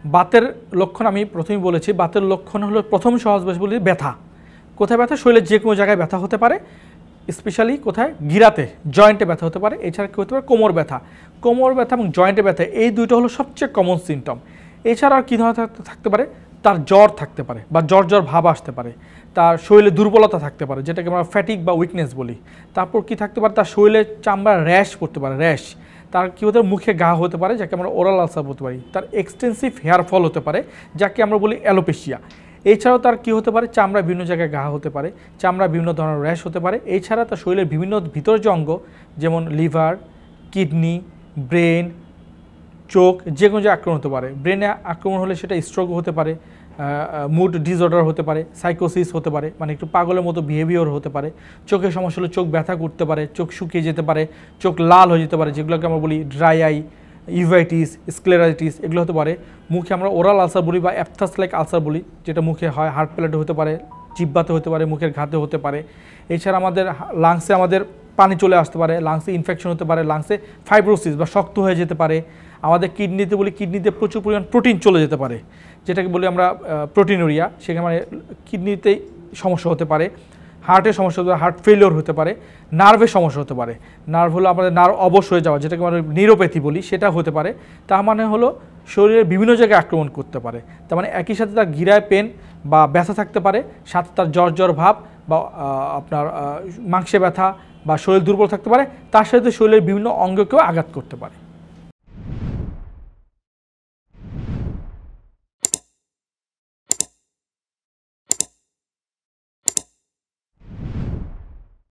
বাতের লক্ষণ আমি প্রথমেই বলেছি, বাতের লক্ষণ হলো প্রথম সহজ ভাবে বলি ব্যথা। কোথায় ব্যথা? শরীরের যে কোনো জায়গায় ব্যথা হতে পারে, স্পেশালি কোথায়? গিরাতে, জয়েন্টে ব্যথা হতে পারে। এছাড়া কী হতে পারে? কোমর ব্যথা। কোমর ব্যথা এবং জয়েন্টে ব্যথা এই দুটো হলো সবচেয়ে কমন সিমটম। এছাড়া আর কী ধরনের থাকতে পারে? তার জ্বর থাকতে পারে বা জ্বর ভাব আসতে পারে, তার শরীরে দুর্বলতা থাকতে পারে যেটাকে আমরা ফ্যাটিক বা উইকনেস বলি। তারপর কি থাকতে পারে? তার শরীরে চামড়া র্যাশ পড়তে পারে, র্যাশ। তার কী হতে পারে? মুখে ঘা হতে পারে যাকে আমরা ওরাল আলসার বলতে পারি। তার এক্সটেন্সিভ হেয়ার ফল হতে পারে যাকে আমরা বলি অ্যালোপেশিয়া। এছাড়াও তার কী হতে পারে? চামড়া বিভিন্ন জায়গায় ঘা হতে পারে, চামড়া বিভিন্ন ধরনের র্যাশ হতে পারে। এছাড়া তার শরীরের বিভিন্ন ভিতরের যে অঙ্গ যেমন লিভার, কিডনি, ব্রেন, চোখ যে কোনো যে আক্রমণ হতে পারে। ব্রেনে আক্রমণ হলে সেটা স্ট্রোক হতে পারে, মুড ডিসঅর্ডার হতে পারে, সাইকোসিস হতে পারে, মানে একটু পাগলের মতো বিহেভিয়ার হতে পারে। চোখের সমস্যা হলে চোখ ব্যথা করতে পারে, চোখ শুকিয়ে যেতে পারে, চোখ লাল হয়ে যেতে পারে, যেগুলোকে আমরা বলি ড্রাই আই, ইউভাইটিস, স্ক্লেরাইটিস, এগুলো হতে পারে। মুখে আমরা ওরাল আলসার বলি বা অ্যাপথাস লাইক আলসার বলি, যেটা মুখে হয়, হার্ট প্লেটে হতে পারে, জিহ্বাতে হতে পারে, মুখের ঘাতে হতে পারে। এছাড়া আমাদের লাংসে আমাদের পানি চলে আসতে পারে, লাংসে ইনফেকশন হতে পারে, লাংসে ফাইব্রোসিস বা শক্ত হয়ে যেতে পারে। আমাদের কিডনিতে বলি কিডনিতে প্রচুর পরিমাণ প্রোটিন চলে যেতে পারে, যেটাকে বলি আমরা প্রোটিনুরিয়া, সেখানে মানে কিডনিতেই সমস্যা হতে পারে। হার্টের সমস্যা হতে পারে, হার্ট ফেলিওর হতে পারে। নার্ভের সমস্যা হতে পারে, নার্ভ হলো আমাদের নার্ভ অবশ হয়ে যাওয়া, যেটাকে আমরা নিউরোপ্যাথি বলি, সেটা হতে পারে। তার মানে হলো শরীরের বিভিন্ন জায়গায় আক্রমণ করতে পারে। তার মানে একই সাথে তার গিরায় পেন বা ব্যথা থাকতে পারে, সাথে তার জ্বর ভাব বা আপনার মাংসে ব্যথা বা শরীর দুর্বল থাকতে পারে, তার সাথে শরীরের বিভিন্ন অঙ্গকেও আঘাত করতে পারে।